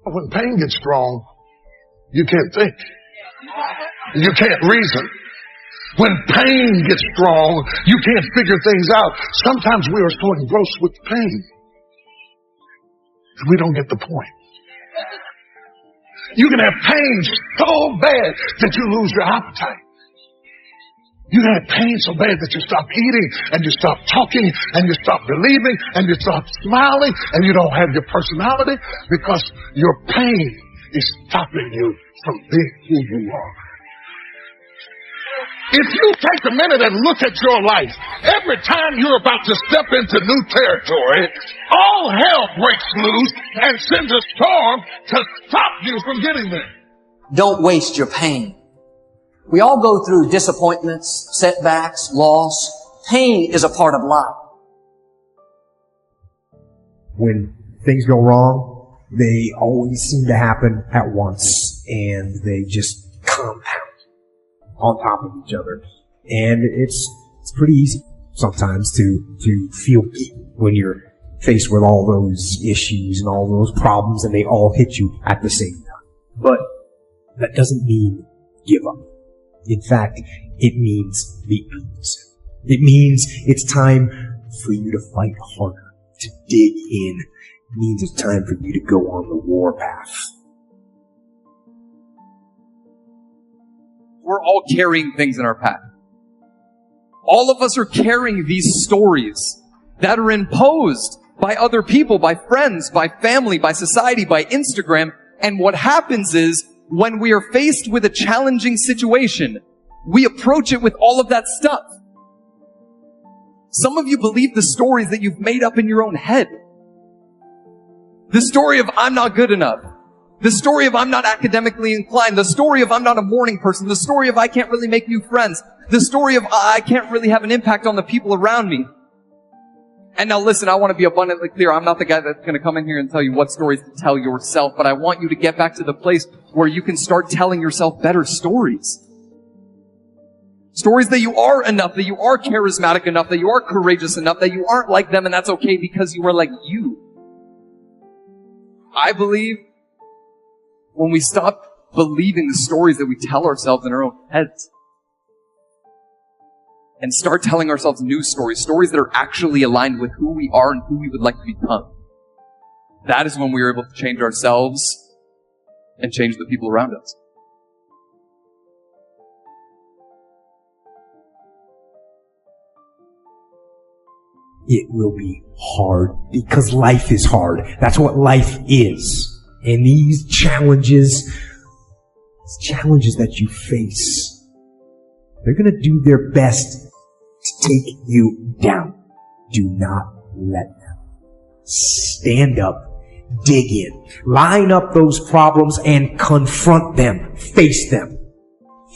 When pain gets strong, you can't think. You can't reason. When pain gets strong, you can't figure things out. Sometimes we are so engrossed with pain that we don't get the point. You can have pain so bad that you lose your appetite. You can have pain so bad that you stop eating, and you stop talking, and you stop believing, and you stop smiling, and you don't have your personality because your pain is stopping you from being who you are. If you take a minute and look at your life, every time you're about to step into new territory, all hell breaks loose and sends a storm to stop you from getting there. Don't waste your pain. We all go through disappointments, setbacks, loss. Pain is a part of life. When things go wrong, they always seem to happen at once, and they just compound on top of each other. And it's pretty easy sometimes to feel beaten when you're faced with all those issues and all those problems, and they all hit you at the same time. But that doesn't mean give up. In fact, it means the opposite. It means it's time for you to fight harder, to dig in. It means it's time for you to go on the war path. We're all carrying things in our past. All of us are carrying these stories that are imposed by other people, by friends, by family, by society, by Instagram. And what happens is, when we are faced with a challenging situation, we approach it with all of that stuff. Some of you believe the stories that you've made up in your own head. The story of I'm not good enough. The story of I'm not academically inclined. The story of I'm not a morning person. The story of I can't really make new friends. The story of I can't really have an impact on the people around me. And now listen, I want to be abundantly clear. I'm not the guy that's going to come in here and tell you what stories to tell yourself, but I want you to get back to the place where you can start telling yourself better stories. Stories that you are enough, that you are charismatic enough, that you are courageous enough, that you aren't like them, and that's okay because you are like you. I believe when we stop believing the stories that we tell ourselves in our own heads, and start telling ourselves new stories, stories that are actually aligned with who we are and who we would like to become. That is when we are able to change ourselves and change the people around us. It will be hard because life is hard. That's what life is. And these challenges that you face, they're going to do their best to take you down. Do not let them. Stand up, dig in, line up those problems and confront them, face them,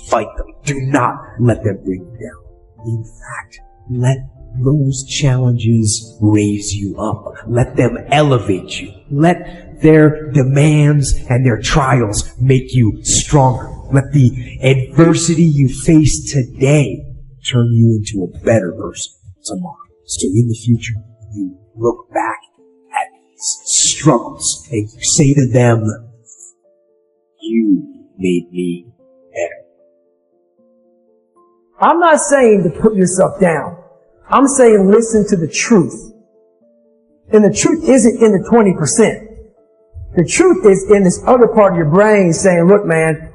fight them. Do not let them bring you down. In fact, let those challenges raise you up. Let them elevate you. Let their demands and their trials make you stronger. Let the adversity you face today turn you into a better person tomorrow. So in the future, you look back at these struggles and you say to them, you made me better. I'm not saying to put yourself down. I'm saying listen to the truth. And the truth isn't in the 20%. The truth is in this other part of your brain saying, look, man,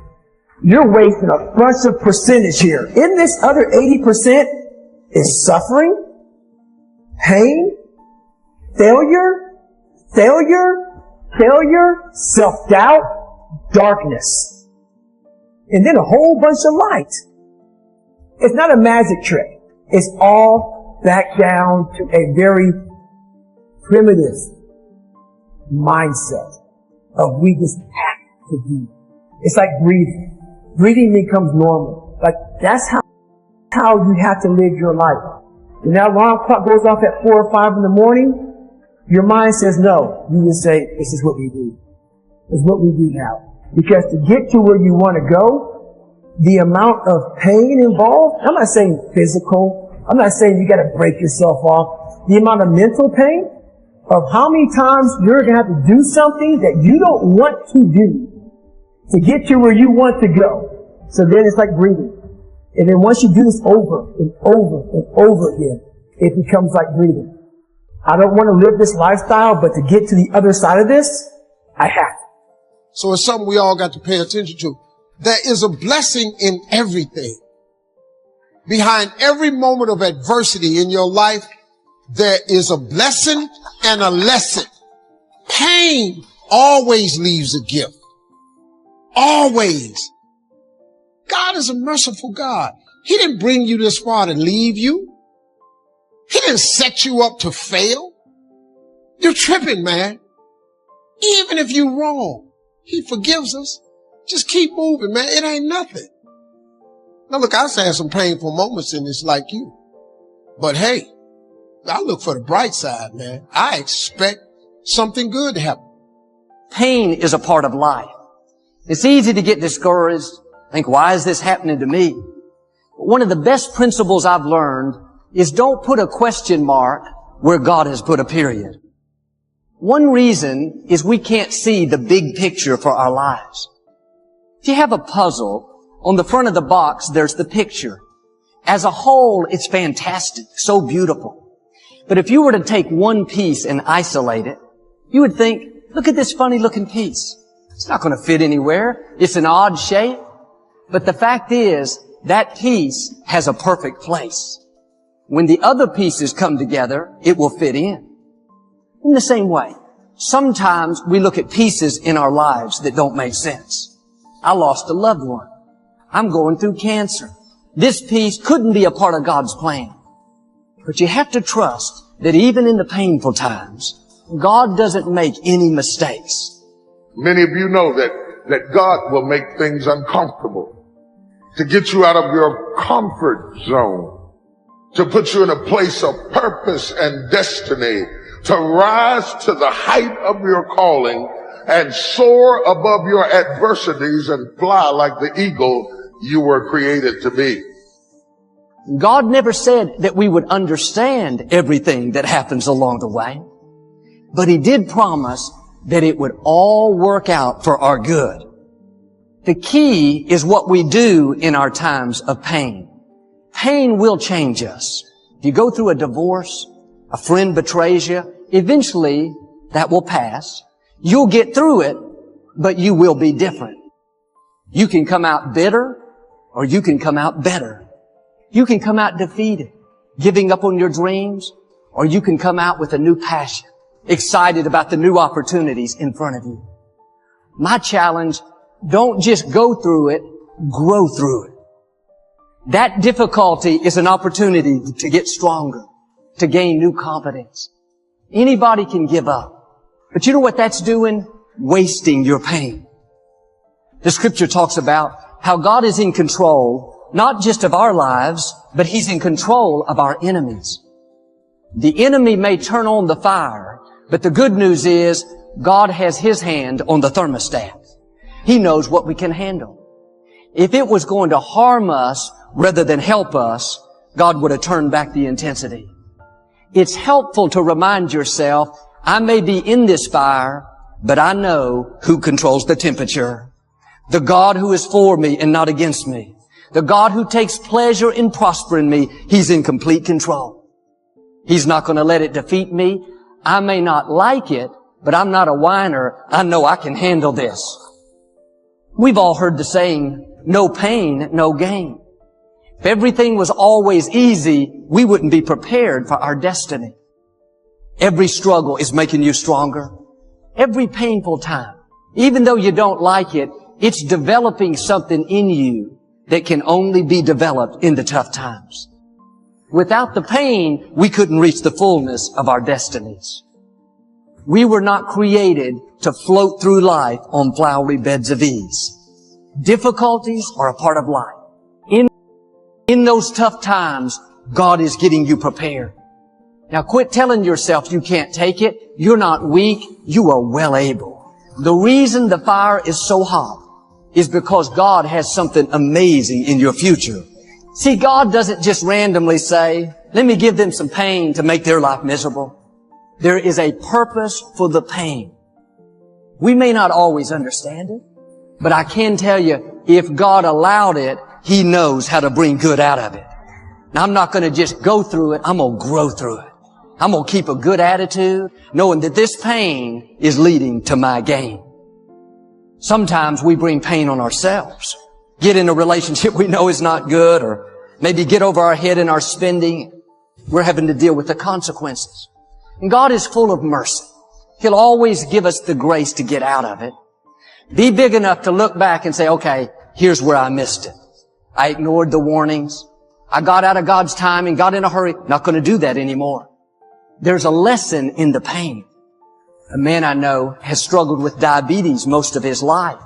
you're wasting a bunch of percentage here. In this other 80% is suffering, pain, failure, self-doubt, darkness. And then a whole bunch of light. It's not a magic trick. It's all back down to a very primitive mindset of we just have to do. It's like breathing. Breathing becomes normal. Like that's how you have to live your life. When that alarm clock goes off at 4 or 5 in the morning, your mind says no. You just say, this is what we do. It's what we do now. Because to get to where you want to go, the amount of pain involved, I'm not saying physical, I'm not saying you got to break yourself off. The amount of mental pain, of how many times you're going to have to do something that you don't want to do to get you where you want to go. So then it's like breathing. And then once you do this over and over and over again, it becomes like breathing. I don't want to live this lifestyle, but to get to the other side of this, I have to. So it's something we all got to pay attention to. There is a blessing in everything. Behind every moment of adversity in your life, there is a blessing and a lesson. Pain always leaves a gift. Always. God is a merciful God. He didn't bring you this far to leave you. He didn't set you up to fail. You're tripping, man. Even if you're wrong, He forgives us. Just keep moving, man. It ain't nothing. Now look, I've had some painful moments in this like you. But hey, I look for the bright side, man. I expect something good to happen. Pain is a part of life. It's easy to get discouraged. Think, why is this happening to me? But one of the best principles I've learned is don't put a question mark where God has put a period. One reason is we can't see the big picture for our lives. If you have a puzzle, on the front of the box, there's the picture. As a whole, it's fantastic, so beautiful. But if you were to take one piece and isolate it, you would think, look at this funny looking piece. It's not going to fit anywhere. It's an odd shape. But the fact is, that piece has a perfect place. When the other pieces come together, it will fit in. In the same way, sometimes we look at pieces in our lives that don't make sense. I lost a loved one. I'm going through cancer. This piece couldn't be a part of God's plan. But you have to trust that even in the painful times, God doesn't make any mistakes. Many of you know that God will make things uncomfortable to get you out of your comfort zone, to put you in a place of purpose and destiny, to rise to the height of your calling and soar above your adversities and fly like the eagle you were created to be. God never said that we would understand everything that happens along the way, but He did promise that it would all work out for our good. The key is what we do in our times of pain. Pain will change us. If you go through a divorce, a friend betrays you, eventually that will pass. You'll get through it, but you will be different. You can come out bitter, or you can come out better. You can come out defeated, giving up on your dreams, or you can come out with a new passion, excited about the new opportunities in front of you. My challenge, don't just go through it, grow through it. That difficulty is an opportunity to get stronger, to gain new confidence. Anybody can give up. But you know what that's doing? Wasting your pain. The scripture talks about how God is in control, not just of our lives, but He's in control of our enemies. The enemy may turn on the fire, but the good news is God has His hand on the thermostat. He knows what we can handle. If it was going to harm us rather than help us, God would have turned back the intensity. It's helpful to remind yourself, I may be in this fire, but I know who controls the temperature. The God who is for me and not against me. The God who takes pleasure in prospering me, He's in complete control. He's not going to let it defeat me. I may not like it, but I'm not a whiner. I know I can handle this. We've all heard the saying, no pain, no gain. If everything was always easy, we wouldn't be prepared for our destiny. Every struggle is making you stronger. Every painful time, even though you don't like it, it's developing something in you that can only be developed in the tough times. Without the pain, we couldn't reach the fullness of our destinies. We were not created to float through life on flowery beds of ease. Difficulties are a part of life. In those tough times, God is getting you prepared. Now quit telling yourself you can't take it. You're not weak. You are well able. The reason the fire is so hot is because God has something amazing in your future. See, God doesn't just randomly say, let me give them some pain to make their life miserable. There is a purpose for the pain. We may not always understand it, but I can tell you, if God allowed it, He knows how to bring good out of it. Now, I'm not going to just go through it. I'm going to grow through it. I'm going to keep a good attitude, knowing that this pain is leading to my gain. Sometimes we bring pain on ourselves. Get in a relationship we know is not good, or maybe get over our head in our spending. We're having to deal with the consequences. And God is full of mercy. He'll always give us the grace to get out of it. Be big enough to look back and say, okay, here's where I missed it. I ignored the warnings. I got out of God's time and got in a hurry. Not going to do that anymore. There's a lesson in the pain. A man I know has struggled with diabetes most of his life.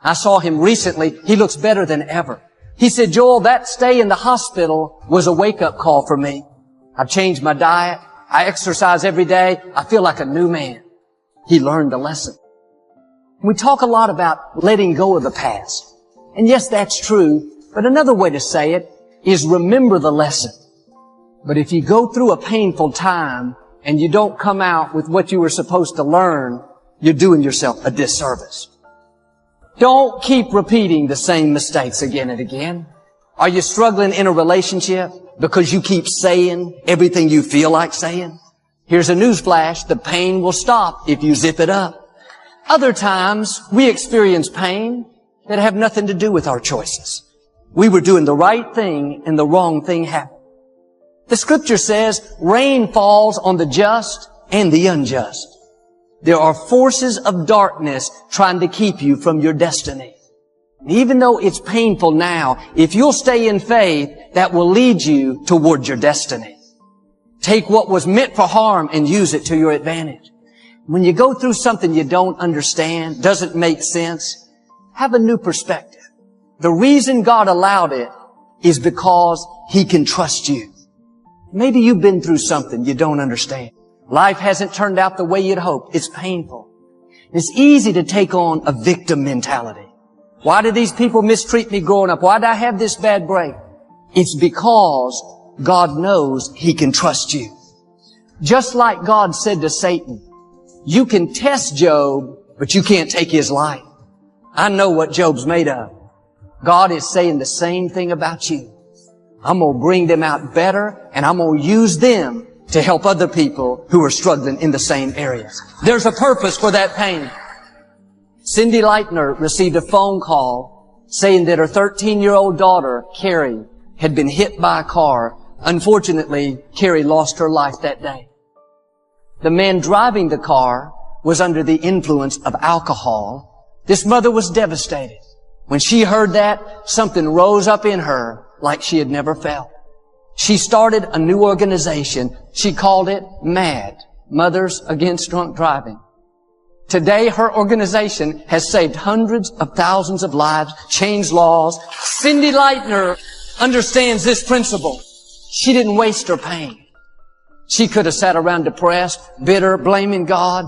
I saw him recently. He looks better than ever. He said, Joel, that stay in the hospital was a wake-up call for me. I've changed my diet. I exercise every day. I feel like a new man. He learned a lesson. We talk a lot about letting go of the past. And yes, that's true. But another way to say it is remember the lesson. But if you go through a painful time and you don't come out with what you were supposed to learn, you're doing yourself a disservice. Don't keep repeating the same mistakes again and again. Are you struggling in a relationship because you keep saying everything you feel like saying? Here's a newsflash. The pain will stop if you zip it up. Other times, we experience pain that have nothing to do with our choices. We were doing the right thing and the wrong thing happened. The scripture says, rain falls on the just and the unjust. There are forces of darkness trying to keep you from your destiny. And even though it's painful now, if you'll stay in faith, that will lead you toward your destiny. Take what was meant for harm and use it to your advantage. When you go through something you don't understand, doesn't make sense, have a new perspective. The reason God allowed it is because He can trust you. Maybe you've been through something you don't understand. Life hasn't turned out the way you'd hoped. It's painful. It's easy to take on a victim mentality. Why did these people mistreat me growing up? Why did I have this bad break? It's because God knows He can trust you. Just like God said to Satan, you can test Job, but you can't take his life. I know what Job's made of. God is saying the same thing about you. I'm going to bring them out better, and I'm going to use them to help other people who are struggling in the same areas. There's a purpose for that pain. Cindy Leitner received a phone call saying that her 13-year-old daughter, Carrie, had been hit by a car. Unfortunately, Carrie lost her life that day. The man driving the car was under the influence of alcohol. This mother was devastated. When she heard that, something rose up in her like she had never felt. She started a new organization. She called it MAD, Mothers Against Drunk Driving. Today, her organization has saved hundreds of thousands of lives, changed laws. Cindy Leitner understands this principle. She didn't waste her pain. She could have sat around depressed, bitter, blaming God,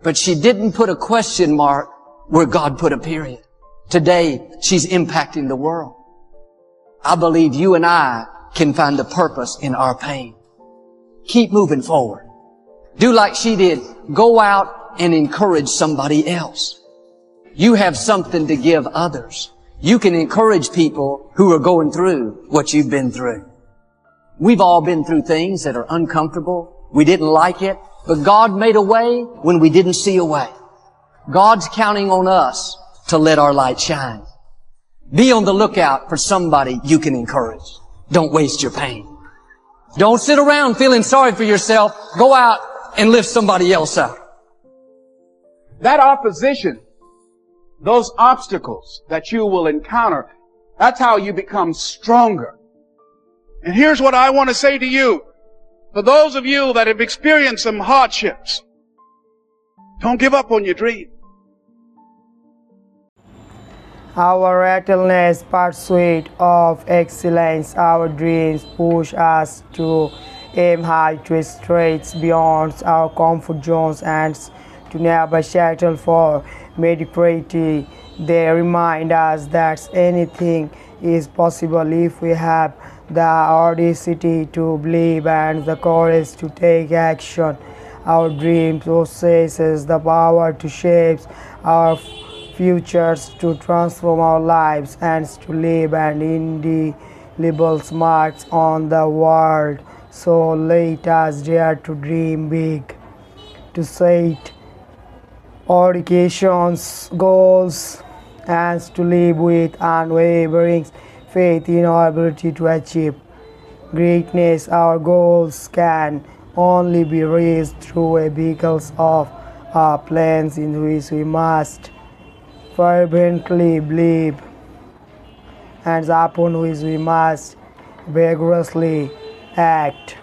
but she didn't put a question mark where God put a period. Today, she's impacting the world. I believe you and I can find a purpose in our pain. Keep moving forward. Do like she did. Go out and encourage somebody else. You have something to give others. You can encourage people who are going through what you've been through. We've all been through things that are uncomfortable. We didn't like it, but God made a way when we didn't see a way. God's counting on us to let our light shine. Be on the lookout for somebody you can encourage. Don't waste your pain. Don't sit around feeling sorry for yourself. Go out and lift somebody else up. That opposition, those obstacles that you will encounter, that's how you become stronger. And here's what I want to say to you. For those of you that have experienced some hardships, don't give up on your dream. Our relentless pursuit of excellence, our dreams push us to aim high, to stretch beyond our comfort zones, and to never settle for mediocrity. They remind us that anything is possible if we have the audacity to believe and the courage to take action. Our dreams possesses the power to shape our futures, to transform our lives, and to leave an indelible marks on the world. So let us dare to dream big, to set audacious goals, and to live with unwavering faith in our ability to achieve greatness. Our goals can only be reached through a vehicle of our plans in which we must fervently believe and upon which we must vigorously act.